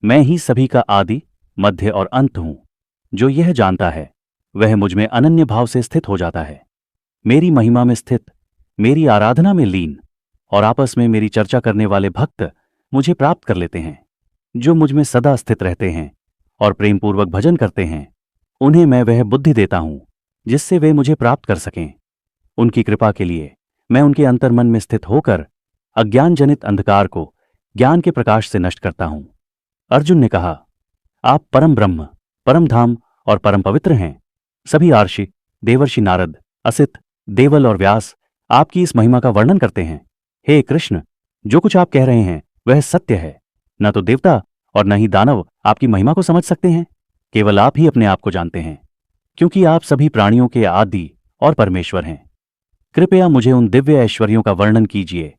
मैं ही सभी का आदि, मध्य और अंत हूं। जो यह जानता है वह मुझ में अनन्य भाव से स्थित हो जाता है। मेरी महिमा में स्थित, मेरी आराधना में लीन और आपस में मेरी चर्चा करने वाले भक्त मुझे प्राप्त कर लेते हैं। जो मुझ में सदा स्थित रहते हैं और प्रेमपूर्वक भजन करते हैं, उन्हें मैं वह बुद्धि देता हूं जिससे वे मुझे प्राप्त कर सकें। उनकी कृपा के लिए मैं उनके अंतर्मन में स्थित होकर अज्ञान जनित अंधकार को ज्ञान के प्रकाश से नष्ट करता हूं। अर्जुन ने कहा, आप परम ब्रह्म, परम धाम और परम पवित्र हैं। सभी आर्षि, देवर्षि नारद, असित, देवल और व्यास आपकी इस महिमा का वर्णन करते हैं। हे कृष्ण, जो कुछ आप कह रहे हैं वह सत्य है। न तो देवता और न ही दानव आपकी महिमा को समझ सकते हैं। केवल आप ही अपने आप को जानते हैं, क्योंकि आप सभी प्राणियों के आदि और परमेश्वर हैं। कृपया मुझे उन दिव्य ऐश्वर्यों का वर्णन कीजिए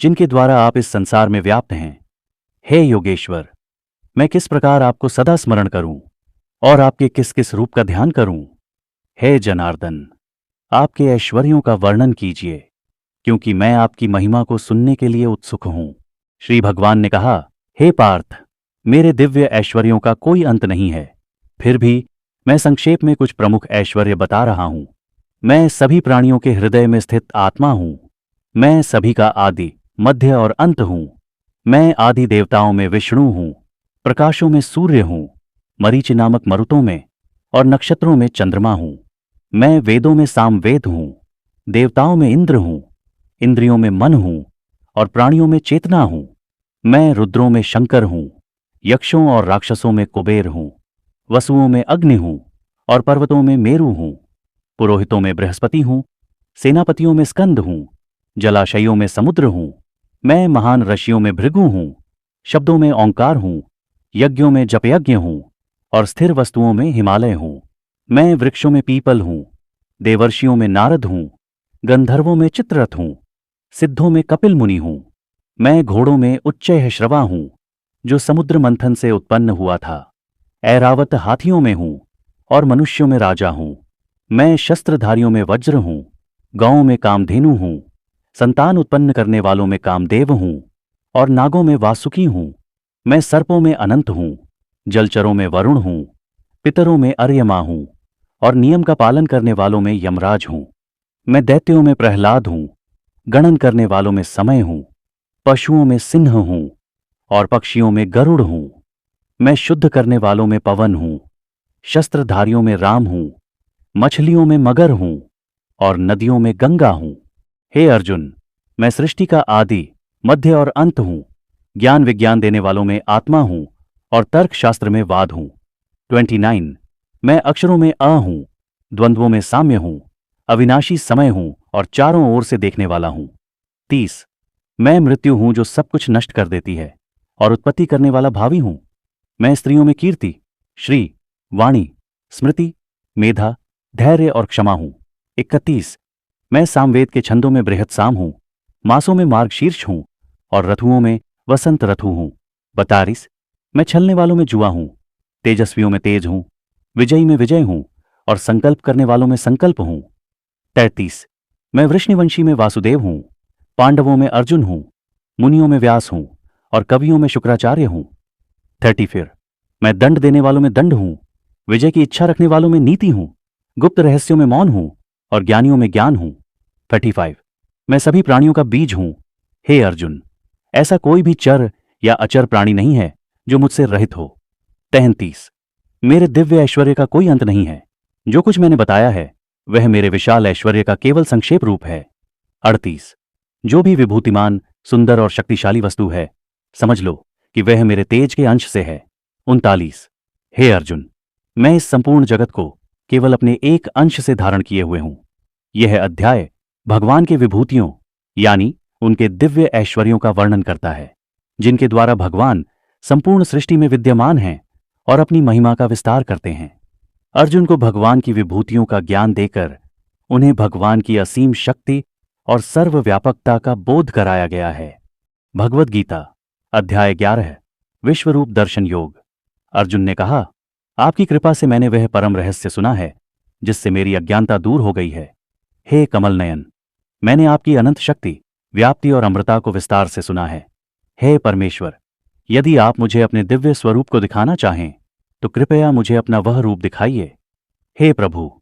जिनके द्वारा आप इस संसार में व्याप्त हैं। हे योगेश्वर, मैं किस प्रकार आपको सदा स्मरण करूं और आपके किस किस रूप का ध्यान करूं। हे जनार्दन, आपके ऐश्वर्यों का वर्णन कीजिए, क्योंकि मैं आपकी महिमा को सुनने के लिए उत्सुक हूं। श्री भगवान ने कहा, हे पार्थ, मेरे दिव्य ऐश्वर्यों का कोई अंत नहीं है। फिर भी मैं संक्षेप में कुछ प्रमुख ऐश्वर्य बता रहा हूं। मैं सभी प्राणियों के हृदय में स्थित आत्मा हूं। मैं सभी का आदि, मध्य और अंत हूं। मैं आदि देवताओं में विष्णु हूं, प्रकाशों में सूर्य हूं, मरीचि नामक मरुतों में और नक्षत्रों में चंद्रमा हूं। मैं वेदों में सामवेद हूं, देवताओं में इंद्र हूं, इंद्रियों में मन हूं और प्राणियों में चेतना हूं। मैं रुद्रों में शंकर हूं, यक्षों और राक्षसों में कुबेर हूं, वसुओं में अग्नि हूं और पर्वतों में मेरु हूं। पुरोहितों में बृहस्पति हूं, सेनापतियों में स्कंद हूं, जलाशयों में समुद्र हूं। मैं महान ऋषियों में भृगु हूं, शब्दों में ओंकार हूं, यज्ञों में जपयज्ञ हूं और स्थिर वस्तुओं में हिमालय हूं। मैं वृक्षों में पीपल हूं, देवर्षियों में नारद हूं, गंधर्वों में चित्ररथ हूं, सिद्धों में कपिल मुनि हूं। मैं घोड़ों में उच्चैःश्रवा हूं, जो समुद्र मंथन से उत्पन्न हुआ था। ऐरावत हाथियों में हूं और मनुष्यों में राजा हूं। मैं शस्त्रधारियों में वज्र हूं, गौओं में कामधेनु हूं, संतान उत्पन्न करने वालों में कामदेव हूं और नागों में वासुकी हूं। मैं सर्पों में अनंत हूं, जलचरों में वरुण हूं, पितरों में अर्यमा हूं और नियम का पालन करने वालों में यमराज हूं। मैं दैत्यों में प्रहलाद हूं, गणन करने वालों में समय हूं, पशुओं में सिंह हूं और पक्षियों में गरुड़ हूं। मैं शुद्ध करने वालों में पवन हूं, शस्त्रधारियों में राम हूं, मछलियों में मगर हूं और नदियों में गंगा हूं। हे अर्जुन, मैं सृष्टि का आदि, मध्य और अंत हूं। ज्ञान विज्ञान देने वालों में आत्मा हूं और तर्क शास्त्र में वाद हूं। 29 मैं अक्षरों में अ हूं, द्वंद्वों में साम्य हूं, अविनाशी समय हूं और चारों ओर से देखने वाला हूं। 30 मैं मृत्यु हूं जो सब कुछ नष्ट कर देती है और उत्पत्ति करने वाला भावी हूं। मैं स्त्रियों में कीर्ति, श्री, वाणी, स्मृति, मेधा, धैर्य और क्षमा हूं। 31 मैं सामवेद के छंदों में बृहत साम हूं, मासों में मार्गशीर्ष हूं और रथुओं में वसंत रथु हूं। 42 मैं छलने वालों में जुआ हूं, तेजस्वियों में तेज हूं, विजयी में विजय हूं और संकल्प करने वालों में संकल्प हूं। 33 मैं वृष्णिवंशी में वासुदेव हूं, पांडवों में अर्जुन हूं, मुनियों में व्यास हूं और कवियों में शुक्राचार्य हूं। 34 मैं दंड देने वालों में दंड हूं, विजय की इच्छा रखने वालों में नीति हूं, गुप्त रहस्यों में मौन हूं और ज्ञानियों में ज्ञान हूं। 35 मैं सभी प्राणियों का बीज हूं। हे अर्जुन, ऐसा कोई भी चर या अचर प्राणी नहीं है जो मुझसे रहित हो। 33 मेरे दिव्य ऐश्वर्य का कोई अंत नहीं है। जो कुछ मैंने बताया है वह मेरे विशाल ऐश्वर्य का केवल संक्षेप रूप है। 38 जो भी विभूतिमान, सुंदर और शक्तिशाली वस्तु है, समझ लो कि वह मेरे तेज के अंश से है। 39 हे अर्जुन, मैं इस संपूर्ण जगत को केवल अपने एक अंश से धारण किए हुए हूं। यह अध्याय भगवान के विभूतियों यानी उनके दिव्य ऐश्वर्यों का वर्णन करता है, जिनके द्वारा भगवान संपूर्ण सृष्टि में विद्यमान हैं और अपनी महिमा का विस्तार करते हैं। अर्जुन को भगवान की विभूतियों का ज्ञान देकर उन्हें भगवान की असीम शक्ति और सर्वव्यापकता का बोध कराया गया है। भगवद गीता अध्याय 11 विश्वरूप दर्शन योग। अर्जुन ने कहा, आपकी कृपा से मैंने वह परम रहस्य सुना है जिससे मेरी अज्ञानता दूर हो गई है। हे कमल नयन, मैंने आपकी अनंत शक्ति, व्याप्ति और अमृता को विस्तार से सुना है। हे परमेश्वर, यदि आप मुझे अपने दिव्य स्वरूप को दिखाना चाहें तो कृपया मुझे अपना वह रूप दिखाइए। हे प्रभु,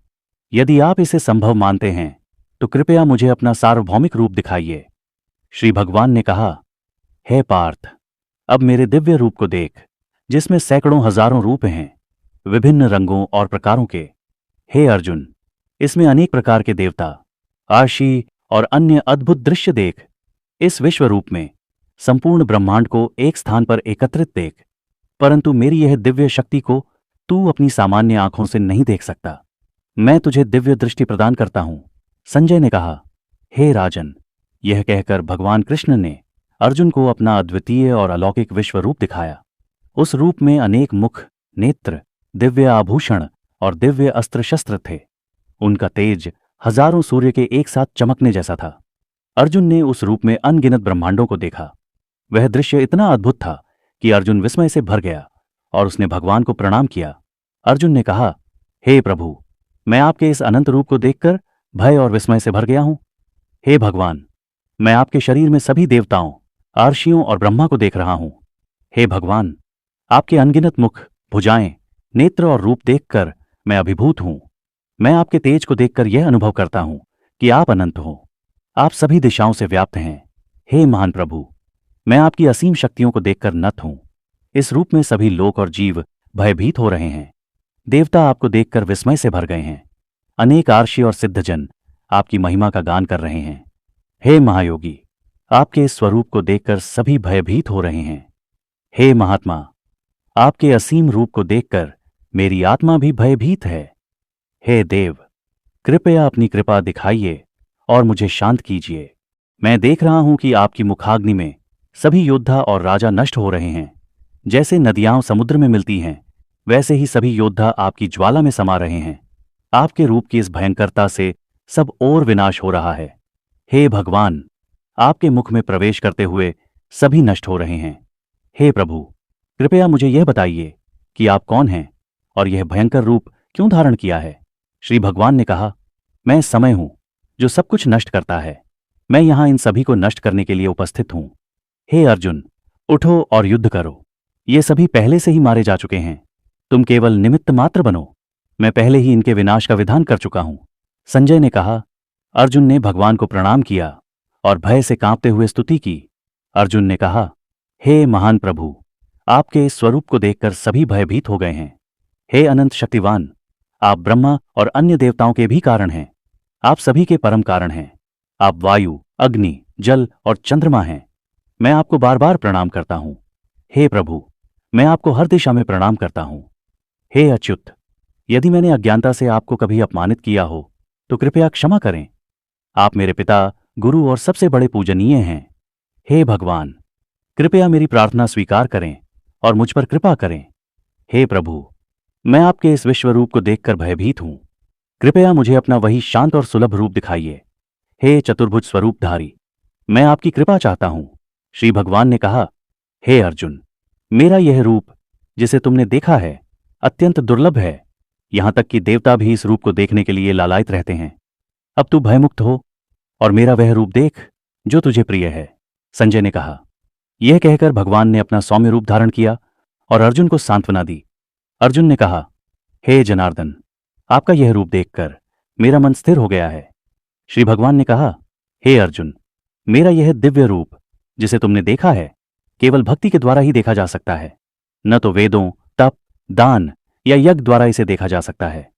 यदि आप इसे संभव मानते हैं तो कृपया मुझे अपना सार्वभौमिक रूप दिखाइए। श्री भगवान ने कहा, हे पार्थ, अब मेरे दिव्य रूप को देख, जिसमें सैकड़ों हजारों रूप हैं, विभिन्न रंगों और प्रकारों के। हे अर्जुन, इसमें अनेक प्रकार के देवता, आर्षि और अन्य अद्भुत दृश्य देख। इस विश्व रूप में संपूर्ण ब्रह्मांड को एक स्थान पर एकत्रित देख, परंतु मेरी यह दिव्य शक्ति को तू अपनी सामान्य आंखों से नहीं देख सकता। मैं तुझे दिव्य दृष्टि प्रदान करता हूं। संजय ने कहा, हे राजन। यह कहकर भगवान कृष्ण ने अर्जुन को अपना अद्वितीय और अलौकिक विश्व रूप दिखाया। उस रूप में अनेक मुख, नेत्र, दिव्य आभूषण और दिव्य अस्त्र शस्त्र थे। उनका तेज हजारों सूर्य के एक साथ चमकने जैसा था। अर्जुन ने उस रूप में अनगिनत ब्रह्मांडों को देखा। वह दृश्य इतना अद्भुत था कि अर्जुन विस्मय से भर गया और उसने भगवान को प्रणाम किया। अर्जुन ने कहा, हे प्रभु, मैं आपके इस अनंत रूप को देखकर भय और विस्मय से भर गया हूं। हे भगवान, मैं आपके शरीर में सभी देवताओं, आर्षियों और ब्रह्मा को देख रहा हूं। हे भगवान, आपके अनगिनत मुख, भुजाएं, नेत्र और रूप देखकर मैं अभिभूत हूं। मैं आपके तेज को देखकर यह अनुभव करता हूं कि आप अनंत हो। आप सभी दिशाओं से व्याप्त हैं। हे महान प्रभु, मैं आपकी असीम शक्तियों को देखकर नत हूं। इस रूप में सभी लोक और जीव भयभीत हो रहे हैं। देवता आपको देखकर विस्मय से भर गए हैं। अनेक आर्षि और सिद्धजन आपकी महिमा का गान कर रहे हैं। हे महायोगी, आपके इस स्वरूप को देखकर सभी भयभीत हो रहे हैं। हे महात्मा, आपके असीम रूप को देखकर मेरी आत्मा भी भयभीत है। हे देव, कृपया अपनी कृपा दिखाइए और मुझे शांत कीजिए। मैं देख रहा हूं कि आपकी मुखाग्नि में सभी योद्धा और राजा नष्ट हो रहे हैं। जैसे नदियां समुद्र में मिलती हैं, वैसे ही सभी योद्धा आपकी ज्वाला में समा रहे हैं। आपके रूप की इस भयंकरता से सब और विनाश हो रहा है। हे भगवान, आपके मुख में प्रवेश करते हुए सभी नष्ट हो रहे हैं। हे प्रभु, कृपया मुझे यह बताइए कि आप कौन हैं और यह भयंकर रूप क्यों धारण किया है। श्री भगवान ने कहा, मैं समय हूं जो सब कुछ नष्ट करता है। मैं यहां इन सभी को नष्ट करने के लिए उपस्थित हूं। हे अर्जुन, उठो और युद्ध करो। ये सभी पहले से ही मारे जा चुके हैं। तुम केवल निमित्त मात्र बनो। मैं पहले ही इनके विनाश का विधान कर चुका हूं। संजय ने कहा। अर्जुन ने भगवान को प्रणाम किया और भय से कांपते हुए स्तुति की। अर्जुन ने कहा, हे महान प्रभु, आपके इस स्वरूप को देखकर सभी भयभीत हो गए हैं। हे अनंत शक्तिवान, आप ब्रह्मा और अन्य देवताओं के भी कारण हैं। आप सभी के परम कारण हैं। आप वायु, अग्नि, जल और चंद्रमा हैं। मैं आपको बार बार प्रणाम करता हूं। हे प्रभु, मैं आपको हर दिशा में प्रणाम करता हूं। हे अच्युत, यदि मैंने अज्ञानता से आपको कभी अपमानित किया हो तो कृपया क्षमा करें। आप मेरे पिता, गुरु और सबसे बड़े पूजनीय हैं। हे भगवान, कृपया मेरी प्रार्थना स्वीकार करें और मुझ पर कृपा करें। हे प्रभु, मैं आपके इस विश्व रूप को देखकर भयभीत हूं। कृपया मुझे अपना वही शांत और सुलभ रूप दिखाइए। हे चतुर्भुज स्वरूपधारी, मैं आपकी कृपा चाहता हूं। श्री भगवान ने कहा, हे अर्जुन, मेरा यह रूप जिसे तुमने देखा है अत्यंत दुर्लभ है। यहां तक कि देवता भी इस रूप को देखने के लिए लालायित रहते हैं। अब तू भयमुक्त हो और मेरा वह रूप देख जो तुझे प्रिय है। संजय ने कहा। यह कहकर भगवान ने अपना सौम्य रूप धारण किया और अर्जुन को सांत्वना दी। अर्जुन ने कहा, हे जनार्दन, आपका यह रूप देखकर मेरा मन स्थिर हो गया है। श्री भगवान ने कहा, हे अर्जुन, मेरा यह दिव्य रूप जिसे तुमने देखा है केवल भक्ति के द्वारा ही देखा जा सकता है। न तो वेदों, तप, दान या यज्ञ द्वारा इसे देखा जा सकता है।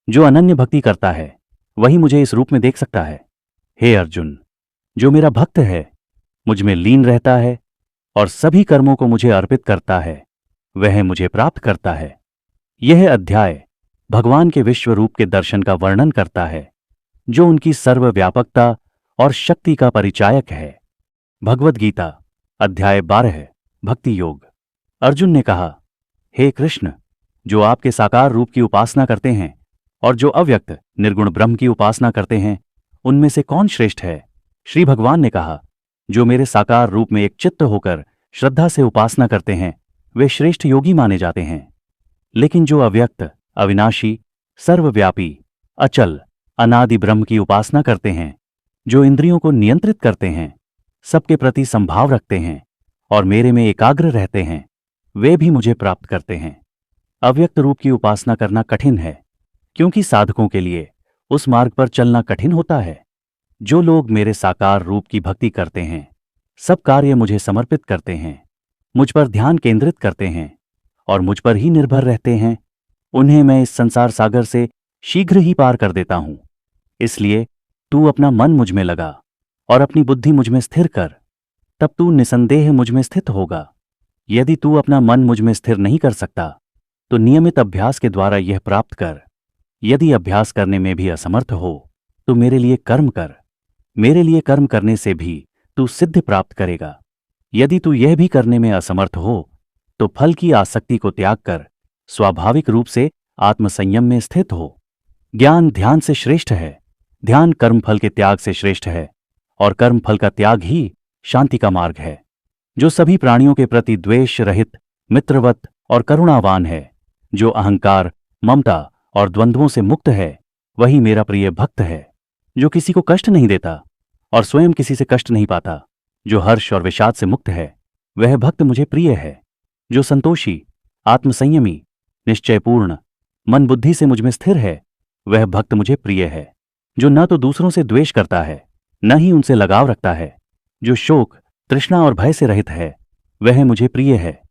जो अनन्य भक्ति करता है वही मुझे इस रूप में देख सकता है। हे अर्जुन, जो मेरा भक्त है, मुझ में लीन रहता है और सभी कर्मों को मुझे अर्पित करता है, वह मुझे प्राप्त करता है। यह अध्याय भगवान के विश्व रूप के दर्शन का वर्णन करता है, जो उनकी सर्वव्यापकता और शक्ति का परिचायक है। भगवद गीता अध्याय 12 भक्ति योग। अर्जुन ने कहा, हे कृष्ण, जो आपके साकार रूप की उपासना करते हैं और जो अव्यक्त निर्गुण ब्रह्म की उपासना करते हैं, उनमें से कौन श्रेष्ठ है। श्री भगवान ने कहा, जो मेरे साकार रूप में एक चित्त होकर श्रद्धा से उपासना करते हैं, वे श्रेष्ठ योगी माने जाते हैं। लेकिन जो अव्यक्त, अविनाशी, सर्वव्यापी, अचल, अनादि ब्रह्म की उपासना करते हैं, जो इंद्रियों को नियंत्रित करते हैं, सबके प्रति संभाव रखते हैं और मेरे में एकाग्र रहते हैं, वे भी मुझे प्राप्त करते हैं। अव्यक्त रूप की उपासना करना कठिन है, क्योंकि साधकों के लिए उस मार्ग पर चलना कठिन होता है। जो लोग मेरे साकार रूप की भक्ति करते हैं, सब कार्य मुझे समर्पित करते हैं, मुझ पर ध्यान केंद्रित करते हैं और मुझ पर ही निर्भर रहते हैं, उन्हें मैं इस संसार सागर से शीघ्र ही पार कर देता हूं। इसलिए तू अपना मन मुझ में लगा और अपनी बुद्धि मुझ में स्थिर कर, तब तू निसंदेह मुझ में स्थित होगा। यदि तू अपना मन मुझ में स्थिर नहीं कर सकता, तो नियमित अभ्यास के द्वारा यह प्राप्त कर। यदि अभ्यास करने में भी असमर्थ हो, तो मेरे लिए कर्म कर। मेरे लिए कर्म करने से भी तू सिद्धि प्राप्त करेगा। यदि तू यह भी करने में असमर्थ हो, तो फल की आसक्ति को त्याग कर स्वाभाविक रूप से आत्मसंयम में स्थित हो। ज्ञान ध्यान से श्रेष्ठ है, ध्यान कर्मफल के त्याग से श्रेष्ठ है, और कर्मफल का त्याग ही शांति का मार्ग है। जो सभी प्राणियों के प्रति द्वेष रहित, मित्रवत और करुणावान है, जो अहंकार, ममता और द्वंद्वों से मुक्त है, वही मेरा प्रिय भक्त है। जो किसी को कष्ट नहीं देता और स्वयं किसी से कष्ट नहीं पाता, जो हर्ष और विषाद से मुक्त है, वह भक्त मुझे प्रिय है। जो संतोषी, आत्मसंयमी, निश्चयपूर्ण, मन बुद्धि से मुझ में स्थिर है, वह भक्त मुझे प्रिय है। जो न तो दूसरों से द्वेष करता है, न ही उनसे लगाव रखता है, जो शोक, तृष्णा और भय से रहित है, वह मुझे प्रिय है।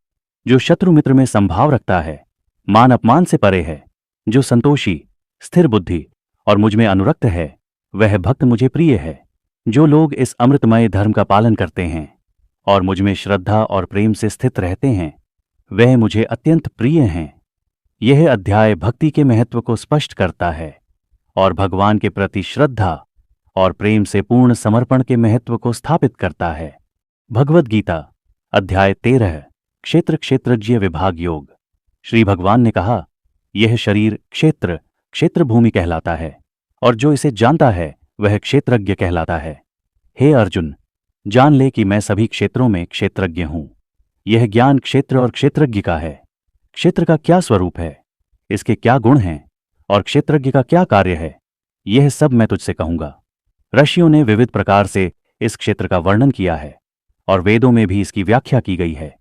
जो शत्रु मित्र में संभाव रखता है, मान अपमान से परे है, जो संतोषी, स्थिर बुद्धि और मुझ में अनुरक्त है, वह भक्त मुझे प्रिय है। जो लोग इस अमृतमय धर्म का पालन करते हैं और मुझ में श्रद्धा और प्रेम से स्थित रहते हैं, वह मुझे अत्यंत प्रिय हैं। यह अध्याय भक्ति के महत्व को स्पष्ट करता है और भगवान के प्रति श्रद्धा और प्रेम से पूर्ण समर्पण के महत्व को स्थापित करता है। भगवद गीता अध्याय 13 क्षेत्र क्षेत्रज्ञ विभाग योग। श्री भगवान ने कहा, यह शरीर क्षेत्र क्षेत्र भूमि कहलाता है और जो इसे जानता है वह क्षेत्रज्ञ कहलाता है। हे अर्जुन, जान ले कि मैं सभी क्षेत्रों में क्षेत्रज्ञ हूं। यह ज्ञान क्षेत्र और क्षेत्रज्ञ का है। क्षेत्र का क्या स्वरूप है, इसके क्या गुण हैं और क्षेत्रज्ञ का क्या कार्य है, यह सब मैं तुझसे कहूंगा। ऋषियों ने विविध प्रकार से इस क्षेत्र का वर्णन किया है और वेदों में भी इसकी व्याख्या की गई है।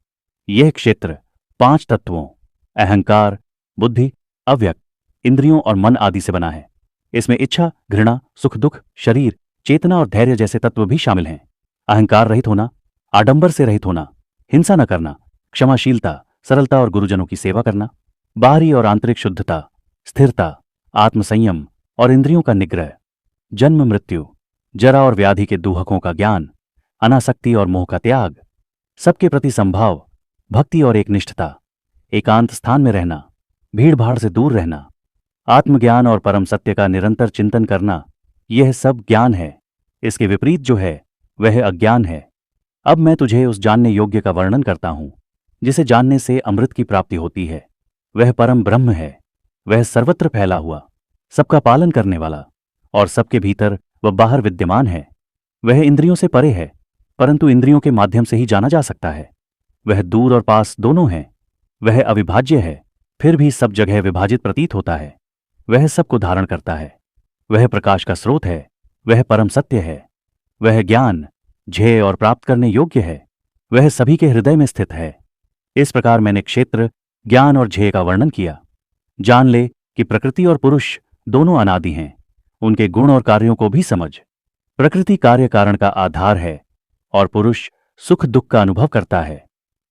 यह क्षेत्र 5 तत्वों अहंकार, बुद्धि, अव्यक्त, इंद्रियों और मन आदि से बना है। इसमें इच्छा, घृणा, सुख दुख, शरीर, चेतना और धैर्य जैसे तत्व भी शामिल हैं। अहंकार रहित होना, आडंबर से रहित होना, हिंसा न करना, क्षमाशीलता, सरलता और गुरुजनों की सेवा करना, बाहरी और आंतरिक शुद्धता, स्थिरता, आत्मसंयम और इंद्रियों का निग्रह, जन्म मृत्यु, जरा और व्याधि के दूहकों का ज्ञान, अनासक्ति और मोह का त्याग, सबके प्रति संभाव, भक्ति और एकनिष्ठता, एकांत स्थान में रहना, भीड़ भाड़ से दूर रहना, आत्मज्ञान और परम सत्य का निरंतर चिंतन करना, यह सब ज्ञान है। इसके विपरीत जो है वह अज्ञान है। अब मैं तुझे उस जानने योग्य का वर्णन करता हूं, जिसे जानने से अमृत की प्राप्ति होती है। वह परम ब्रह्म है। वह सर्वत्र फैला हुआ, सबका पालन करने वाला और सबके भीतर व बाहर विद्यमान है। वह इंद्रियों से परे है, परंतु इंद्रियों के माध्यम से ही जाना जा सकता है। वह दूर और पास दोनों है। वह अविभाज्य है, फिर भी सब जगह विभाजित प्रतीत होता है। वह सबको धारण करता है। वह प्रकाश का स्रोत है। वह परम सत्य है। वह ज्ञान, झेय और प्राप्त करने योग्य है। वह सभी के हृदय में स्थित है। इस प्रकार मैंने क्षेत्र, ज्ञान और झेय का वर्णन किया। जान ले कि प्रकृति और पुरुष दोनों अनादि हैं। उनके गुण और कार्यों को भी समझ। प्रकृति कार्य कारण का आधार है और पुरुष सुख दुख का अनुभव करता है।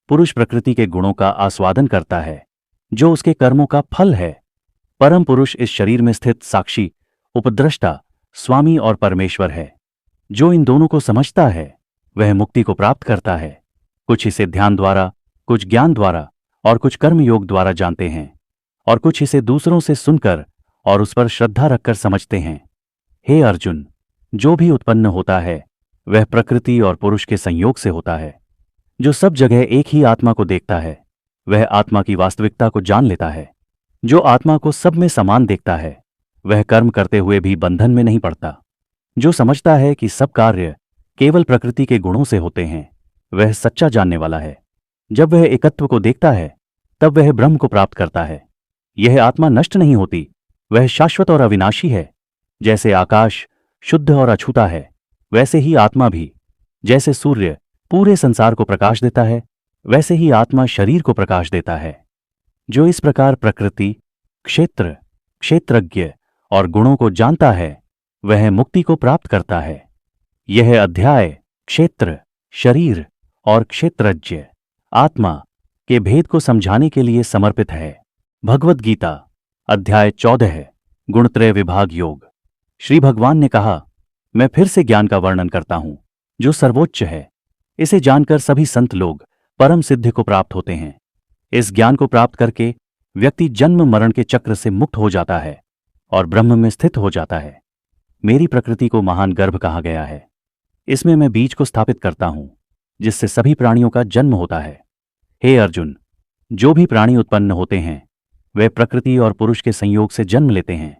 पुरुष प्रकृति के गुणों का आस्वादन करता है, जो उसके कर्मों का फल है। परम पुरुष इस शरीर में स्थित साक्षी, उपद्रष्टा, स्वामी और परमेश्वर है। जो इन दोनों को समझता है वह मुक्ति को प्राप्त करता है। कुछ इसे ध्यान द्वारा, कुछ ज्ञान द्वारा और कुछ कर्म योग द्वारा जानते हैं, और कुछ इसे दूसरों से सुनकर और उस पर श्रद्धा रखकर समझते हैं। हे अर्जुन, जो भी उत्पन्न होता है वह प्रकृति और पुरुष के संयोग से होता है। जो सब जगह एक ही आत्मा को देखता है वह आत्मा की वास्तविकता को जान लेता है। जो आत्मा को सब में समान देखता है वह कर्म करते हुए भी बंधन में नहीं पड़ता। जो समझता है कि सब कार्य केवल प्रकृति के गुणों से होते हैं वह सच्चा जानने वाला है। जब वह एकत्व को देखता है तब वह ब्रह्म को प्राप्त करता है। यह आत्मा नष्ट नहीं होती, वह शाश्वत और अविनाशी है। जैसे आकाश शुद्ध और अछूता है, वैसे ही आत्मा भी। जैसे सूर्य पूरे संसार को प्रकाश देता है, वैसे ही आत्मा शरीर को प्रकाश देता है। जो इस प्रकार प्रकृति, क्षेत्र, क्षेत्रज्ञ और गुणों को जानता है, वह मुक्ति को प्राप्त करता है। यह अध्याय क्षेत्र, शरीर और क्षेत्रज्ञ, आत्मा के भेद को समझाने के लिए समर्पित है। भगवद गीता अध्याय 14, गुणत्रय विभाग योग। श्री भगवान ने कहा, मैं फिर से ज्ञान का वर्णन करता हूं जो सर्वोच्च है। इसे जानकर सभी संत लोग परम सिद्धि को प्राप्त होते हैं। इस ज्ञान को प्राप्त करके व्यक्ति जन्म मरण के चक्र से मुक्त हो जाता है और ब्रह्म में स्थित हो जाता है। मेरी प्रकृति को महान गर्भ कहा गया है। इसमें मैं बीज को स्थापित करता हूं जिससे सभी प्राणियों का जन्म होता है। हे अर्जुन, जो भी प्राणी उत्पन्न होते हैं वे प्रकृति और पुरुष के संयोग से जन्म लेते हैं।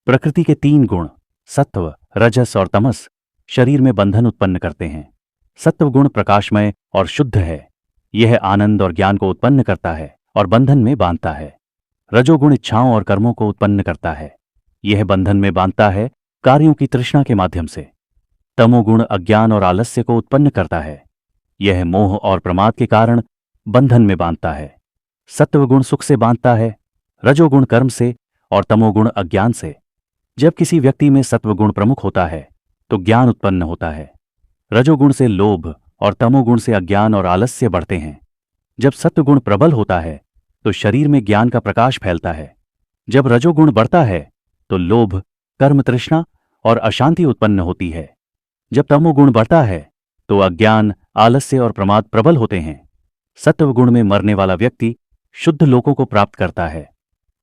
प्रकृति के 3 गुण सत्व, रजस और तमस शरीर में बंधन उत्पन्न करते हैं। सत्व गुण प्रकाशमय और शुद्ध है। यह आनंद और ज्ञान को उत्पन्न करता है और बंधन में बांधता है। रजोगुण इच्छाओं और कर्मों को उत्पन्न करता है। यह बंधन में बांधता है कार्यों की तृष्णा के माध्यम से। तमोगुण अज्ञान और आलस्य को उत्पन्न करता है। यह मोह और प्रमाद के कारण बंधन में बांधता है। सत्वगुण सुख से बांधता है, रजोगुण कर्म से और तमोगुण अज्ञान से। जब किसी व्यक्ति में सत्वगुण प्रमुख होता है तो ज्ञान उत्पन्न होता है। रजोगुण से लोभ और तमोगुण से अज्ञान और आलस्य बढ़ते हैं। जब सत्वगुण प्रबल होता है तो शरीर में ज्ञान का प्रकाश फैलता है। जब रजोगुण बढ़ता है तो लोभ, कर्म तृष्णा और अशांति उत्पन्न होती है। जब तमोगुण बढ़ता है तो अज्ञान, आलस्य और प्रमाद प्रबल होते हैं। सत्वगुण में मरने वाला व्यक्ति शुद्ध लोकों को प्राप्त करता है।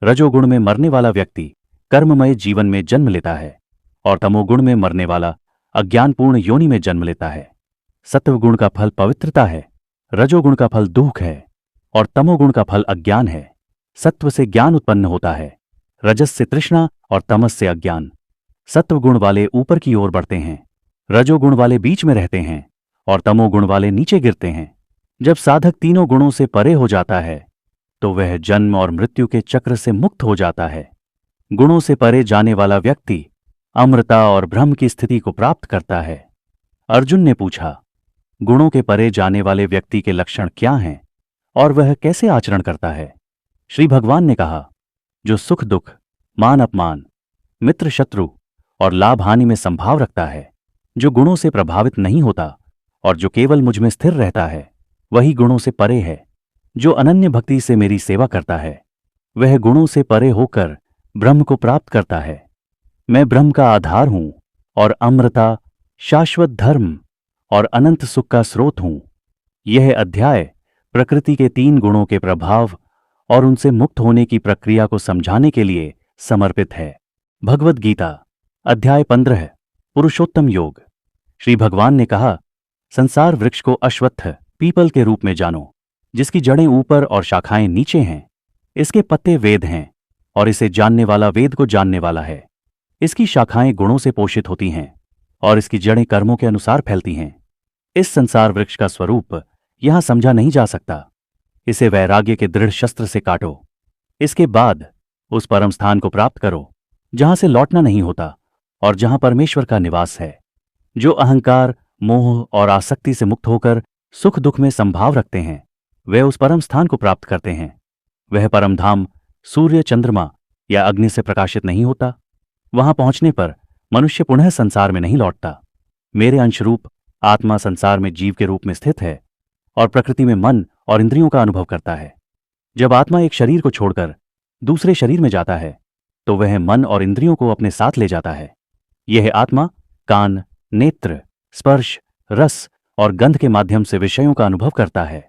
रजोगुण में मरने वाला व्यक्ति कर्ममय जीवन में जन्म लेता है और तमोगुण में मरने वाला अज्ञानपूर्ण योनि में जन्म लेता है। सत्वगुण का फल पवित्रता है, रजोगुण का फल दुख है और तमोगुण का फल अज्ञान है। सत्व से ज्ञान उत्पन्न होता है, रजस से तृष्णा और तमस से अज्ञान। सत्वगुण वाले ऊपर की ओर बढ़ते हैं, रजोगुण वाले बीच में रहते हैं और तमोगुण वाले नीचे गिरते हैं। जब साधक तीनों गुणों से परे हो जाता है तो वह जन्म और मृत्यु के चक्र से मुक्त हो जाता है। गुणों से परे जाने वाला व्यक्ति अमृता और ब्रह्म की स्थिति को प्राप्त करता है। अर्जुन ने पूछा, गुणों के परे जाने वाले व्यक्ति के लक्षण क्या हैं और वह कैसे आचरण करता है? श्री भगवान ने कहा, जो सुख दुख, मान अपमान, मित्र शत्रु और लाभ हानि में संभाव रखता है, जो गुणों से प्रभावित नहीं होता और जो केवल मुझ में स्थिर रहता है, वही गुणों से परे है। जो अनन्य भक्ति से मेरी सेवा करता है वह गुणों से परे होकर ब्रह्म को प्राप्त करता है। मैं ब्रह्म का आधार हूं और अमृता, शाश्वत धर्म और अनंत सुख का स्रोत हूं। यह अध्याय प्रकृति के 3 गुणों के प्रभाव और उनसे मुक्त होने की प्रक्रिया को समझाने के लिए समर्पित है। भगवद गीता अध्याय 15, पुरुषोत्तम योग। श्री भगवान ने कहा, संसार वृक्ष को अश्वत्थ, पीपल के रूप में जानो, जिसकी जड़ें ऊपर और शाखाएं नीचे हैं। इसके पत्ते वेद हैं और इसे जानने वाला वेद को जानने वाला है। इसकी शाखाएं गुणों से पोषित होती हैं और इसकी जड़ें कर्मों के अनुसार फैलती हैं। इस संसार वृक्ष का स्वरूप यहां समझा नहीं जा सकता। इसे वैराग्य के दृढ़ शस्त्र से काटो। इसके बाद उस परम स्थान को प्राप्त करो जहां से लौटना नहीं होता और जहां परमेश्वर का निवास है। जो अहंकार, मोह और आसक्ति से मुक्त होकर सुख दुख में संभाव रखते हैं वे उस परम स्थान को प्राप्त करते हैं। वह परम धाम सूर्य, चंद्रमा या अग्नि से प्रकाशित नहीं होता। वहां पहुंचने पर मनुष्य पुनः संसार में नहीं लौटता। मेरे अंशरूप आत्मा संसार में जीव के रूप में स्थित है और प्रकृति में मन और इंद्रियों का अनुभव करता है। जब आत्मा एक शरीर को छोड़कर दूसरे शरीर में जाता है तो वह मन और इंद्रियों को अपने साथ ले जाता है। यह आत्मा कान, नेत्र, स्पर्श, रस और गंध के माध्यम से विषयों का अनुभव करता है।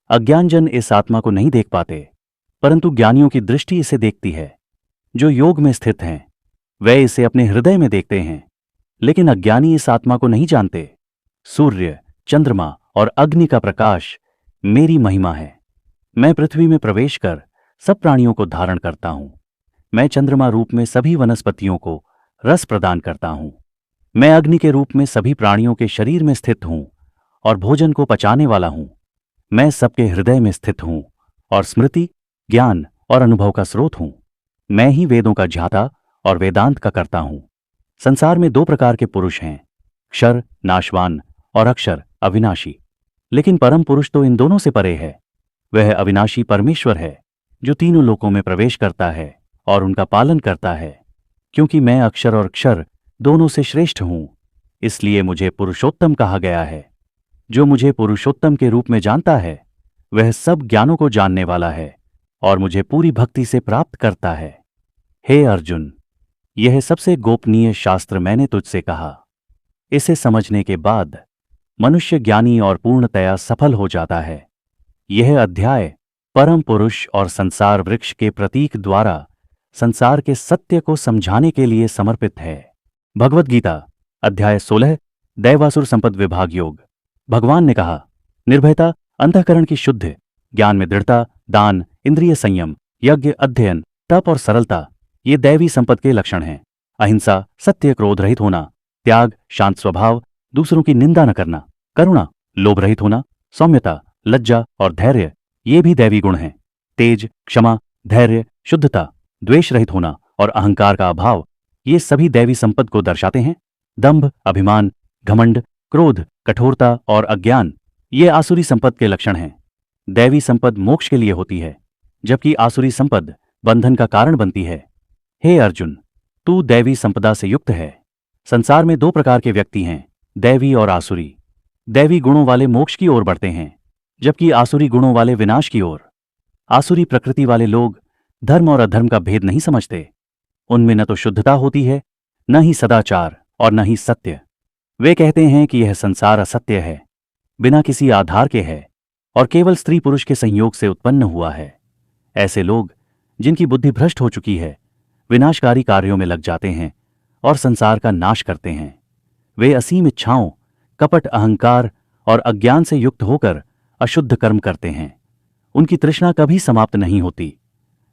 अज्ञानजन इस आत्मा को नहीं देख पाते, परंतु ज्ञानियों की दृष्टि इसे देखती है। जो योग में स्थित हैं वे इसे अपने हृदय में देखते हैं, लेकिन अज्ञानी इस आत्मा को नहीं जानते। सूर्य, चंद्रमा और अग्नि का प्रकाश मेरी महिमा है। मैं पृथ्वी में प्रवेश कर सब प्राणियों को धारण करता हूं। मैं चंद्रमा रूप में सभी वनस्पतियों को रस प्रदान करता हूं। मैं अग्नि के रूप में सभी प्राणियों के शरीर में स्थित हूं और भोजन को पचाने वाला हूं। मैं सबके हृदय में स्थित हूं और स्मृति, ज्ञान और अनुभव का स्रोत हूं। मैं ही वेदों का ज्ञाता और वेदांत का कर्ता हूं। संसार में 2 प्रकार के पुरुष हैं, क्षर नाशवान और अक्षर अविनाशी। लेकिन परम पुरुष तो इन दोनों से परे है। वह अविनाशी परमेश्वर है जो तीनों लोकों में प्रवेश करता है और उनका पालन करता है। क्योंकि मैं अक्षर और क्षर दोनों से श्रेष्ठ हूं, इसलिए मुझे पुरुषोत्तम कहा गया है। जो मुझे पुरुषोत्तम के रूप में जानता है वह सब ज्ञानों को जानने वाला है और मुझे पूरी भक्ति से प्राप्त करता है। हे अर्जुन, यह सबसे गोपनीय शास्त्र मैंने तुझसे कहा। इसे समझने के बाद मनुष्य ज्ञानी और पूर्णतया सफल हो जाता है। यह अध्याय परम पुरुष और संसार वृक्ष के प्रतीक द्वारा संसार के सत्य को समझाने के लिए समर्पित है। भगवद गीता अध्याय 16 दैवासुर संपद विभाग योग। भगवान ने कहा, निर्भयता, अंतःकरण की शुद्धि, ज्ञान में दृढ़ता, दान, इंद्रिय संयम, यज्ञ, अध्ययन, तप और सरलता ये दैवी संपद के लक्षण हैं। अहिंसा, सत्य, क्रोध रहित होना, त्याग, शांत स्वभाव, दूसरों की निंदा न करना, करुणा, लोभ रहित होना, सौम्यता, लज्जा और धैर्य ये भी दैवी गुण हैं। तेज, क्षमा, धैर्य, शुद्धता, द्वेष रहित होना और अहंकार का अभाव ये सभी दैवी संपद को दर्शाते हैं। दंभ, अभिमान, घमंड, क्रोध, कठोरता और अज्ञान ये आसुरी संपद के लक्षण हैं। दैवी संपद मोक्ष के लिए होती है, जबकि आसुरी संपद बंधन का कारण बनती है। हे अर्जुन, तू दैवी संपदा से युक्त है। संसार में दो प्रकार के व्यक्ति हैं, दैवी और आसुरी। दैवी गुणों वाले मोक्ष की ओर बढ़ते हैं, जबकि आसुरी गुणों वाले विनाश की ओर। आसुरी प्रकृति वाले लोग धर्म और अधर्म का भेद नहीं समझते। उनमें न तो शुद्धता होती है, न ही सदाचार और न ही सत्य। वे कहते हैं कि यह संसार असत्य है, बिना किसी आधार के है और केवल स्त्री पुरुष के संयोग से उत्पन्न हुआ है। ऐसे लोग, जिनकी बुद्धि भ्रष्ट हो चुकी है, विनाशकारी कार्यों में लग जाते हैं और संसार का नाश करते हैं। वे असीम इच्छाओं, कपट, अहंकार और अज्ञान से युक्त होकर अशुद्ध कर्म करते हैं। उनकी तृष्णा कभी समाप्त नहीं होती।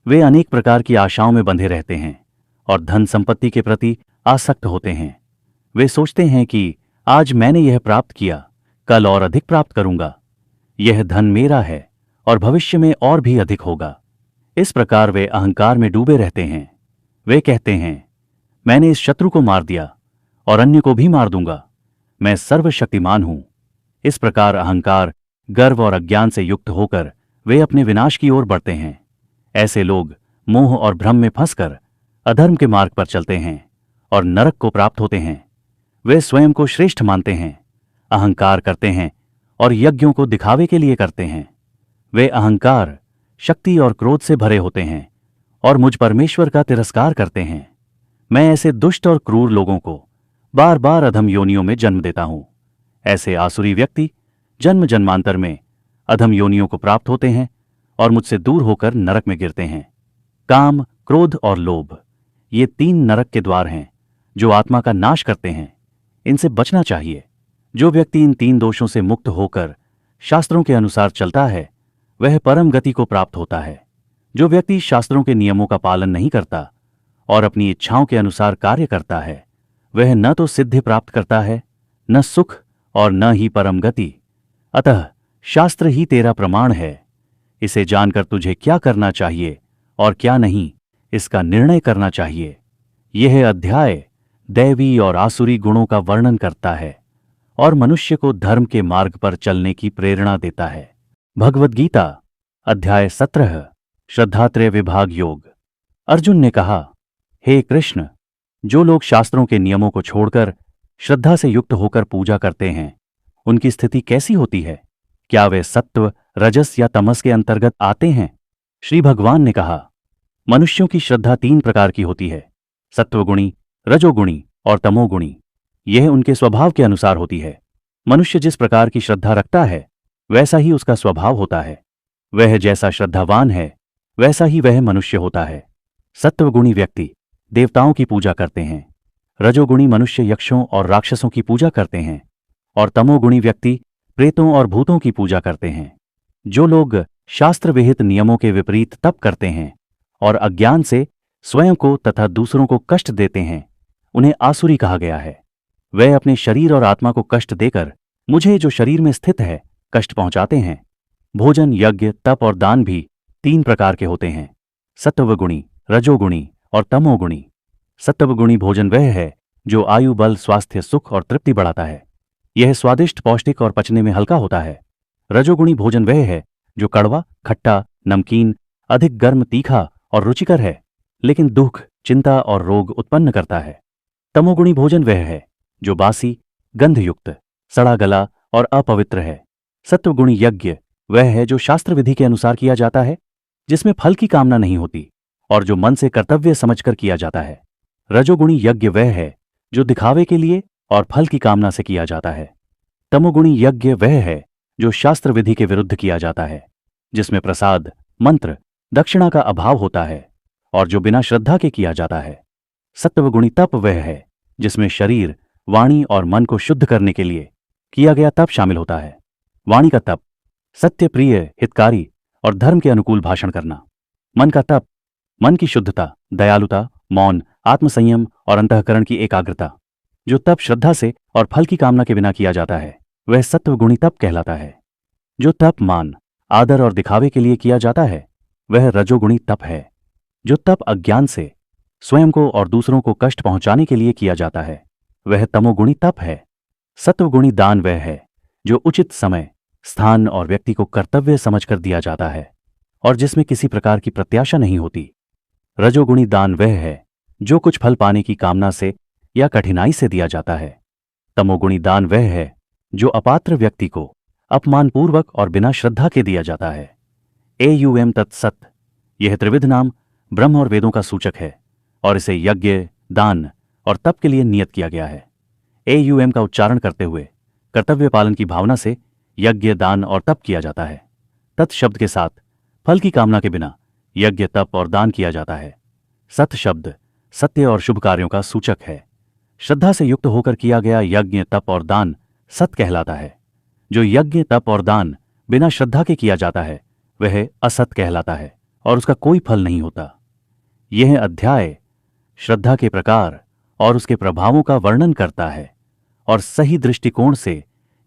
वे अनेक प्रकार की आशाओं में बंधे रहते हैं और धन संपत्ति के प्रति आसक्त होते हैं। वे सोचते हैं कि आज मैंने यह प्राप्त किया, कल और अधिक प्राप्त करूंगा। यह धन मेरा है और भविष्य में और भी अधिक होगा। इस प्रकार वे अहंकार में डूबे रहते हैं। वे कहते हैं, मैंने इस शत्रु को मार दिया और अन्य को भी मार दूंगा, मैं सर्वशक्तिमान हूं। इस प्रकार अहंकार, गर्व और अज्ञान से युक्त होकर वे अपने विनाश की ओर बढ़ते हैं। ऐसे लोग मोह और भ्रम में फंसकर अधर्म के मार्ग पर चलते हैं और नरक को प्राप्त होते हैं। वे स्वयं को श्रेष्ठ मानते हैं, अहंकार करते हैं और यज्ञों को दिखावे के लिए करते हैं। वे अहंकार, शक्ति और क्रोध से भरे होते हैं और मुझ परमेश्वर का तिरस्कार करते हैं। मैं ऐसे दुष्ट और क्रूर लोगों को बार बार अधम योनियों में जन्म देता हूं। ऐसे आसुरी व्यक्ति जन्म जन्मांतर में अधम योनियों को प्राप्त होते हैं और मुझसे दूर होकर नरक में गिरते हैं। काम, क्रोध और लोभ ये 3 नरक के द्वार हैं जो आत्मा का नाश करते हैं। इनसे बचना चाहिए। जो व्यक्ति इन 3 दोषों से मुक्त होकर शास्त्रों के अनुसार चलता है वह परम गति को प्राप्त होता है। जो व्यक्ति शास्त्रों के नियमों का पालन नहीं करता और अपनी इच्छाओं के अनुसार कार्य करता है वह न तो सिद्धि प्राप्त करता है, न सुख और न ही परम गति। अतः शास्त्र ही तेरा प्रमाण है। इसे जानकर तुझे क्या करना चाहिए और क्या नहीं, इसका निर्णय करना चाहिए। यह अध्याय दैवी और आसुरी गुणों का वर्णन करता है और मनुष्य को धर्म के मार्ग पर चलने की प्रेरणा देता है। भगवद गीता अध्याय 17 श्रद्धात्रय विभाग योग। अर्जुन ने कहा, हे कृष्ण, जो लोग शास्त्रों के नियमों को छोड़कर श्रद्धा से युक्त होकर पूजा करते हैं उनकी स्थिति कैसी होती है? क्या वे सत्व, रजस या तमस के अंतर्गत आते हैं? श्री भगवान ने कहा, मनुष्यों की श्रद्धा 3 प्रकार की होती है, सत्वगुणी, रजोगुणी और तमोगुणी। यह उनके स्वभाव के अनुसार होती है। मनुष्य जिस प्रकार की श्रद्धा रखता है वैसा ही उसका स्वभाव होता है। वह जैसा श्रद्धावान है वैसा ही वह मनुष्य होता है। सत्वगुणी व्यक्ति देवताओं की पूजा करते हैं, रजोगुणी मनुष्य यक्षों और राक्षसों की पूजा करते हैं और तमोगुणी व्यक्ति प्रेतों और भूतों की पूजा करते हैं। जो लोग शास्त्र विहित नियमों के विपरीत तप करते हैं और अज्ञान से स्वयं को तथा दूसरों को कष्ट देते हैं उन्हें आसुरी कहा गया है। वे अपने शरीर और आत्मा को कष्ट देकर मुझे जो शरीर में स्थित है कष्ट पहुंचाते हैं। भोजन, यज्ञ, तप और दान भी 3 प्रकार के होते हैं, सत्वगुणी, रजोगुणी और तमोगुणी। सत्वगुणी भोजन वह है जो आयु, बल, स्वास्थ्य, सुख और तृप्ति बढ़ाता है। यह स्वादिष्ट, पौष्टिक और पचने में हल्का होता है। रजोगुणी भोजन वह है जो कड़वा, खट्टा, नमकीन, अधिक गर्म, तीखा और रुचिकर है, लेकिन दुख, चिंता और रोग उत्पन्न करता है। तमोगुणी भोजन वह है जो बासी, गंधयुक्त, सड़ा गला और अपवित्र है। सत्वगुणी यज्ञ वह है जो शास्त्र विधि के अनुसार किया जाता है, जिसमें फल की कामना नहीं होती और जो मन से कर्तव्य समझकर किया जाता है। रजोगुणी यज्ञ वह है जो दिखावे के लिए और फल की कामना से किया जाता है। तमोगुणी यज्ञ वह है जो शास्त्र विधि के विरुद्ध किया जाता है, जिसमें प्रसाद, मंत्र, दक्षिणा का अभाव होता है और जो बिना श्रद्धा के किया जाता है। सत्वगुणी तप वह है जिसमें शरीर, वाणी और मन को शुद्ध करने के लिए किया गया तप शामिल होता है। वाणी का तप, सत्य, प्रिय, हितकारी और धर्म के अनुकूल भाषण करना। मन का तप, मन की शुद्धता, दयालुता, मौन, आत्मसंयम और अंतःकरण की एकाग्रता। जो तप श्रद्धा से और फल की कामना के बिना किया जाता है वह सत्वगुणी तप कहलाता है। जो तप मान, आदर और दिखावे के लिए किया जाता है वह रजोगुणी तप है। जो तप अज्ञान से स्वयं को और दूसरों को कष्ट पहुंचाने के लिए किया जाता है वह तमोगुणी तप है। सत्वगुणी दान वह है जो उचित समय, स्थान और व्यक्ति को कर्तव्य समझकर दिया जाता है और जिसमें किसी प्रकार की प्रत्याशा नहीं होती। रजोगुणी दान वह है जो कुछ फल पाने की कामना से या कठिनाई से दिया जाता है। तमोगुणी दान वह है जो अपात्र व्यक्ति को अपमानपूर्वक और बिना श्रद्धा के दिया जाता है। एयुएम तत्सत, यह त्रिविध नाम ब्रह्म और वेदों का सूचक है और इसे यज्ञ, दान और तप के लिए नियत किया गया है। एयुएम का उच्चारण करते हुए कर्तव्य पालन की भावना से यज्ञ, दान और तप किया जाता है। तत् शब्द के साथ फल की कामना के बिना यज्ञ, तप और दान किया जाता है। सत शब्द सत्य और शुभ कार्यों का सूचक है। श्रद्धा से युक्त होकर किया गया यज्ञ, तप और दान सत कहलाता है। जो यज्ञ, तप और दान बिना श्रद्धा के किया जाता है वह असत कहलाता है और उसका कोई फल नहीं होता। यह अध्याय श्रद्धा के प्रकार और उसके प्रभावों का वर्णन करता है और सही दृष्टिकोण से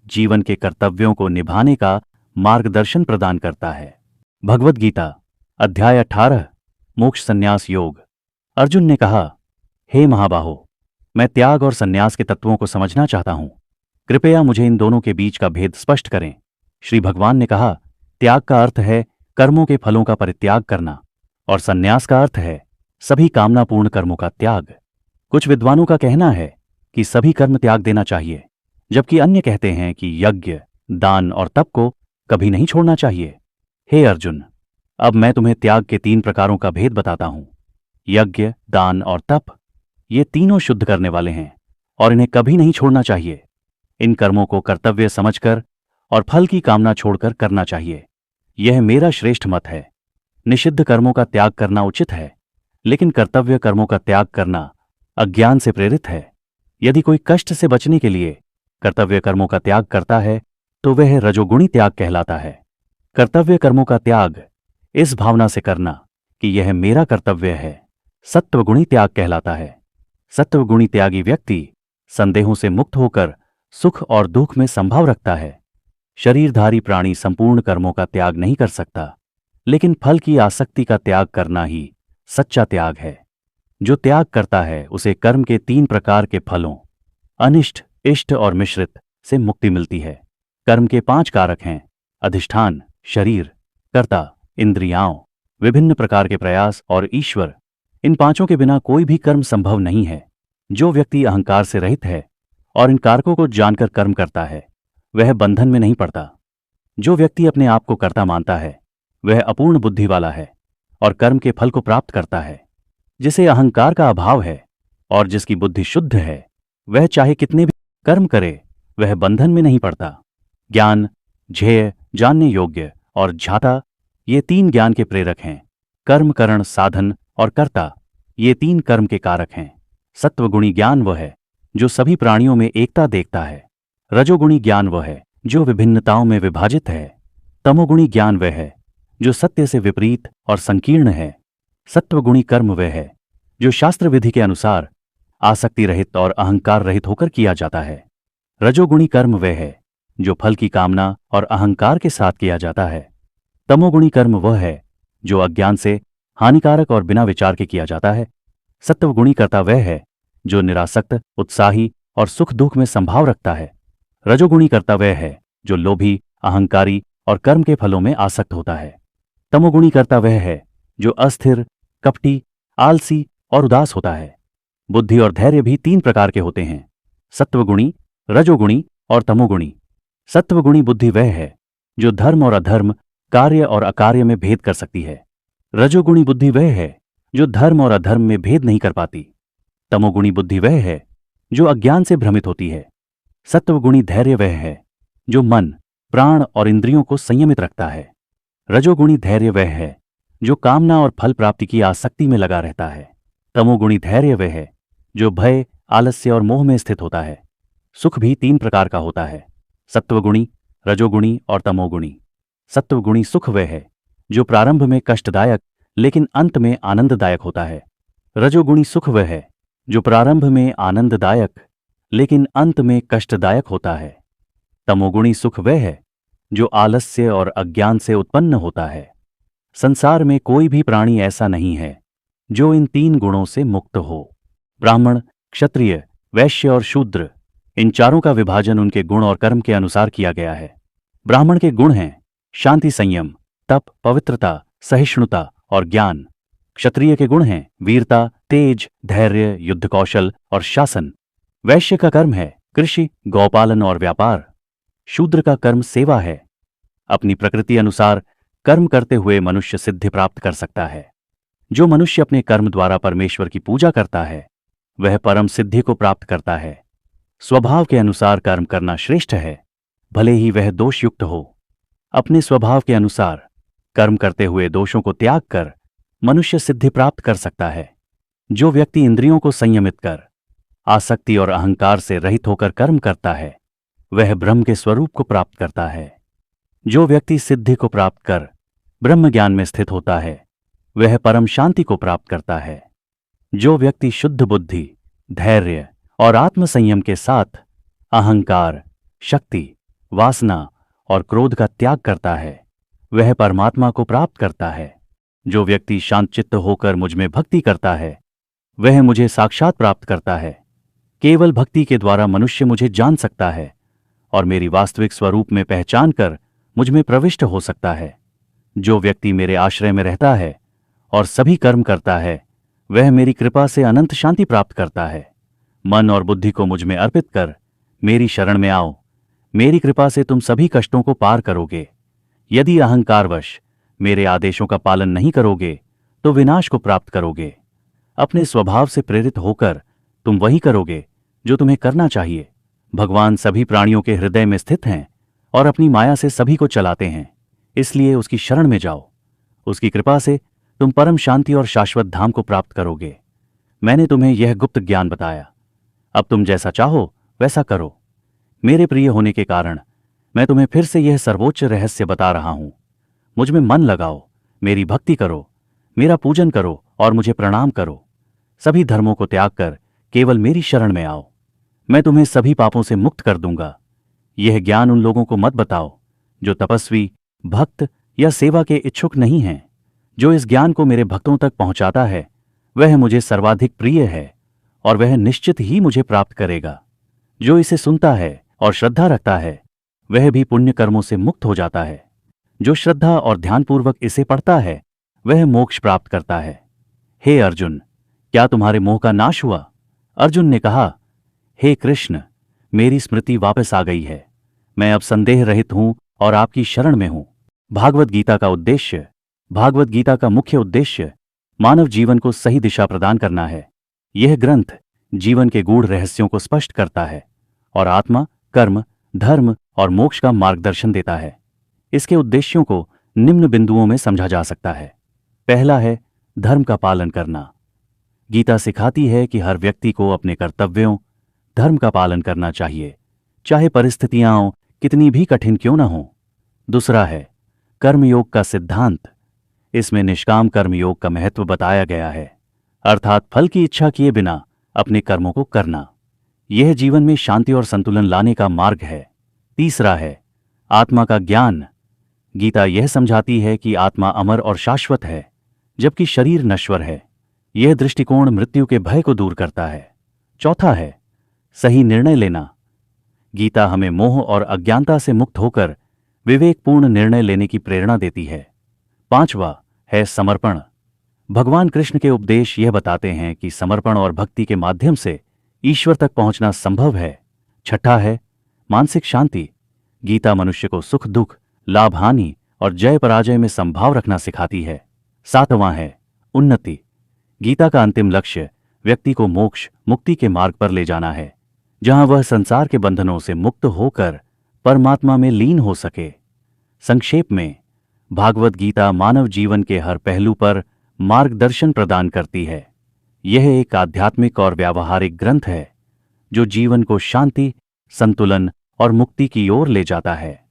जीवन के कर्तव्यों को निभाने का मार्गदर्शन प्रदान करता है। भगवद गीता अध्याय 18 मोक्ष संन्यास योग। अर्जुन ने कहा, हे महाबाहो, मैं त्याग और संन्यास के तत्वों को समझना चाहता हूं। कृपया मुझे इन दोनों के बीच का भेद स्पष्ट करें। श्री भगवान ने कहा, त्याग का अर्थ है कर्मों के फलों का परित्याग करना और संन्यास का अर्थ है सभी कामनापूर्ण कर्मों का त्याग। कुछ विद्वानों का कहना है कि सभी कर्म त्याग देना चाहिए, जबकि अन्य कहते हैं कि यज्ञ, दान और तप को कभी नहीं छोड़ना चाहिए। हे अर्जुन, अब मैं तुम्हें त्याग के 3 प्रकारों का भेद बताता हूं। यज्ञ, दान और तप, ये तीनों शुद्ध करने वाले हैं और इन्हें कभी नहीं छोड़ना चाहिए। इन कर्मों को कर्तव्य समझकर और फल की कामना छोड़कर करना चाहिए। यह मेरा श्रेष्ठ मत है। निषिद्ध कर्मों का त्याग करना उचित है, लेकिन कर्तव्य कर्मों का त्याग करना अज्ञान से प्रेरित है। यदि कोई कष्ट से बचने के लिए कर्तव्य कर्मों का त्याग करता है तो वह रजोगुणी त्याग कहलाता है। कर्तव्य कर्मों का त्याग इस भावना से करना कि यह मेरा कर्तव्य है, सत्वगुणी त्याग कहलाता है। सत्वगुणी त्यागी व्यक्ति संदेहों से मुक्त होकर सुख और दुख में संभाव रखता है। शरीरधारी प्राणी संपूर्ण कर्मों का त्याग नहीं कर सकता, लेकिन फल की आसक्ति का त्याग करना ही सच्चा त्याग है। जो त्याग करता है उसे कर्म के 3 प्रकार के फलों, अनिष्ट, इष्ट और मिश्रित से मुक्ति मिलती है। कर्म के 5 कारक हैं: अधिष्ठान, शरीर, कर्ता, इंद्रियाओं, विभिन्न प्रकार के प्रयास और ईश्वर। इन 5 के बिना कोई भी कर्म संभव नहीं है। जो व्यक्ति अहंकार से रहित है और इन कारकों को जानकर कर्म करता है वह बंधन में नहीं पड़ता। जो व्यक्ति अपने आप को कर्ता मानता है वह अपूर्ण बुद्धि वाला है और कर्म के फल को प्राप्त करता है। जिसे अहंकार का अभाव है और जिसकी बुद्धि शुद्ध है वह चाहे कितने भी कर्म करे वह बंधन में नहीं पड़ता। ज्ञान, झेय, जानने योग्य और झाता, ये 3 ज्ञान के प्रेरक हैं। कर्म, करण, साधन और कर्ता, ये 3 कर्म के कारक हैं। सत्वगुणी ज्ञान वह है जो सभी प्राणियों में एकता देखता है। रजोगुणी ज्ञान वह है जो विभिन्नताओं में विभाजित है। तमोगुणी ज्ञान वह है जो सत्य से विपरीत और संकीर्ण है। सत्वगुणी कर्म वह है जो शास्त्र विधि के अनुसार आसक्ति रहित और अहंकार रहित होकर किया जाता है। रजोगुणी कर्म वह है जो फल की कामना और अहंकार के साथ किया जाता है। तमोगुणी कर्म वह है जो अज्ञान से हानिकारक और बिना विचार के किया जाता है। सत्वगुणी कर्ता वह है जो निरासक्त, उत्साही और सुख दुख में संभाव रखता है। रजोगुणी कर्ता वह है जो लोभी, अहंकारी और कर्म के फलों में आसक्त होता है। तमोगुणी कर्ता वह है जो अस्थिर, कपटी, आलसी और उदास होता है। बुद्धि और धैर्य भी 3 प्रकार के होते हैं, सत्वगुणी, रजोगुणी और तमोगुणी। सत्वगुणी बुद्धि वह है जो धर्म और अधर्म, कार्य और अकार्य में भेद कर सकती है। रजोगुणी बुद्धि वह है जो धर्म और अधर्म में भेद नहीं कर पाती। तमोगुणी बुद्धि वह है जो अज्ञान से भ्रमित होती है। सत्वगुणी धैर्य वह है जो मन, प्राण और इंद्रियों को संयमित रखता है। रजोगुणी धैर्य वह है जो कामना और फल प्राप्ति की आसक्ति में लगा रहता है। तमोगुणी धैर्य वह है जो भय, आलस्य और मोह में स्थित होता है। सुख भी 3 प्रकार का होता है, सत्वगुणी, रजोगुणी और तमोगुणी। सत्वगुणी सुख वह है जो प्रारंभ में कष्टदायक लेकिन अंत में आनंददायक होता है। रजोगुणी सुख वह है जो प्रारंभ में आनंददायक लेकिन अंत में कष्टदायक होता है। तमोगुणी सुख वह है जो आलस्य और अज्ञान से उत्पन्न होता है। संसार में कोई भी प्राणी ऐसा नहीं है जो इन 3 गुणों से मुक्त हो। ब्राह्मण, क्षत्रिय, वैश्य और शूद्र, इन चारों का विभाजन उनके गुण और कर्म के अनुसार किया गया है। ब्राह्मण के गुण हैं शांति, संयम, तप, पवित्रता, सहिष्णुता और ज्ञान। क्षत्रिय के गुण हैं वीरता, तेज, धैर्य, युद्ध कौशल और शासन। वैश्य का कर्म है कृषि, गौपालन और व्यापार। शूद्र का कर्म सेवा है। अपनी प्रकृति अनुसार कर्म करते हुए मनुष्य सिद्धि प्राप्त कर सकता है। जो मनुष्य अपने कर्म द्वारा परमेश्वर की पूजा करता है वह परम सिद्धि को प्राप्त करता है। स्वभाव के अनुसार कर्म करना श्रेष्ठ है, भले ही वह दोषयुक्त हो। अपने स्वभाव के अनुसार कर्म करते हुए दोषों को त्याग कर मनुष्य सिद्धि प्राप्त कर सकता है। जो व्यक्ति इंद्रियों को संयमित कर आसक्ति और अहंकार से रहित होकर कर्म करता है वह ब्रह्म के स्वरूप को प्राप्त करता है। जो व्यक्ति सिद्धि को प्राप्त कर ब्रह्म ज्ञान में स्थित होता है वह परम शांति को प्राप्त करता है। जो व्यक्ति शुद्ध बुद्धि, धैर्य और आत्मसंयम के साथ अहंकार, शक्ति, वासना और क्रोध का त्याग करता है वह परमात्मा को प्राप्त करता है। जो व्यक्ति शांतचित्त होकर मुझ में भक्ति करता है वह मुझे साक्षात प्राप्त करता है। केवल भक्ति के द्वारा मनुष्य मुझे जान सकता है और मेरी वास्तविक स्वरूप में पहचान कर मुझ में प्रविष्ट हो सकता है। जो व्यक्ति मेरे आश्रय में रहता है और सभी कर्म करता है वह मेरी कृपा से अनंत शांति प्राप्त करता है। मन और बुद्धि को मुझ में अर्पित कर मेरी शरण में आओ। मेरी कृपा से तुम सभी कष्टों को पार करोगे। यदि अहंकारवश मेरे आदेशों का पालन नहीं करोगे तो विनाश को प्राप्त करोगे। अपने स्वभाव से प्रेरित होकर तुम वही करोगे जो तुम्हें करना चाहिए। भगवान सभी प्राणियों के हृदय में स्थित हैं और अपनी माया से सभी को चलाते हैं, इसलिए उसकी शरण में जाओ। उसकी कृपा से तुम परम शांति और शाश्वत धाम को प्राप्त करोगे। मैंने तुम्हें यह गुप्त ज्ञान बताया, अब तुम जैसा चाहो वैसा करो। मेरे प्रिय होने के कारण मैं तुम्हें फिर से यह सर्वोच्च रहस्य बता रहा हूं। मुझ में मन लगाओ, मेरी भक्ति करो, मेरा पूजन करो और मुझे प्रणाम करो। सभी धर्मों को त्याग कर केवल मेरी शरण में आओ। मैं तुम्हें सभी पापों से मुक्त कर दूंगा। यह ज्ञान उन लोगों को मत बताओ जो तपस्वी, भक्त या सेवा के इच्छुक नहीं हैं। जो इस ज्ञान को मेरे भक्तों तक पहुंचाता है वह मुझे सर्वाधिक प्रिय है और वह निश्चित ही मुझे प्राप्त करेगा। जो इसे सुनता है और श्रद्धा रखता है वह भी पुण्य कर्मों से मुक्त हो जाता है। जो श्रद्धा और ध्यानपूर्वक इसे पढ़ता है वह मोक्ष प्राप्त करता है। हे अर्जुन, क्या तुम्हारे मोह का नाश हुआ? अर्जुन ने कहा, हे कृष्ण, मेरी स्मृति वापस आ गई है। मैं अब संदेह रहित हूं और आपकी शरण में हूं। भागवत गीता का मुख्य उद्देश्य मानव जीवन को सही दिशा प्रदान करना है। यह ग्रंथ जीवन के गूढ़ रहस्यों को स्पष्ट करता है और आत्मा, कर्म, धर्म और मोक्ष का मार्गदर्शन देता है। इसके उद्देश्यों को निम्न बिंदुओं में समझा जा सकता है। पहला है धर्म का पालन करना। गीता सिखाती है कि हर व्यक्ति को अपने कर्तव्यों, धर्म का पालन करना चाहिए, चाहे परिस्थितियां कितनी भी कठिन क्यों न हो। दूसरा है कर्मयोग का सिद्धांत। इसमें निष्काम कर्मयोग का महत्व बताया गया है, अर्थात फल की इच्छा किए बिना अपने कर्मों को करना। यह जीवन में शांति और संतुलन लाने का मार्ग है। तीसरा है आत्मा का ज्ञान। गीता यह समझाती है कि आत्मा अमर और शाश्वत है जबकि शरीर नश्वर है। यह दृष्टिकोण मृत्यु के भय को दूर करता है। चौथा है सही निर्णय लेना। गीता हमें मोह और अज्ञानता से मुक्त होकर विवेकपूर्ण निर्णय लेने की प्रेरणा देती है। 5वां है समर्पण। भगवान कृष्ण के उपदेश यह बताते हैं कि समर्पण और भक्ति के माध्यम से ईश्वर तक पहुंचना संभव है। 6 है मानसिक शांति। गीता मनुष्य को सुख दुख, लाभ हानि और जय पराजय में संभाव रखना सिखाती है। 7वां है उन्नति। गीता का अंतिम लक्ष्य व्यक्ति को मोक्ष मुक्ति के मार्ग पर ले जाना है, जहां वह संसार के बंधनों से मुक्त होकर परमात्मा में लीन हो सके। संक्षेप में, भागवत गीता मानव जीवन के हर पहलू पर मार्गदर्शन प्रदान करती है। यह एक आध्यात्मिक और व्यावहारिक ग्रंथ है जो जीवन को शांति, संतुलन और मुक्ति की ओर ले जाता है।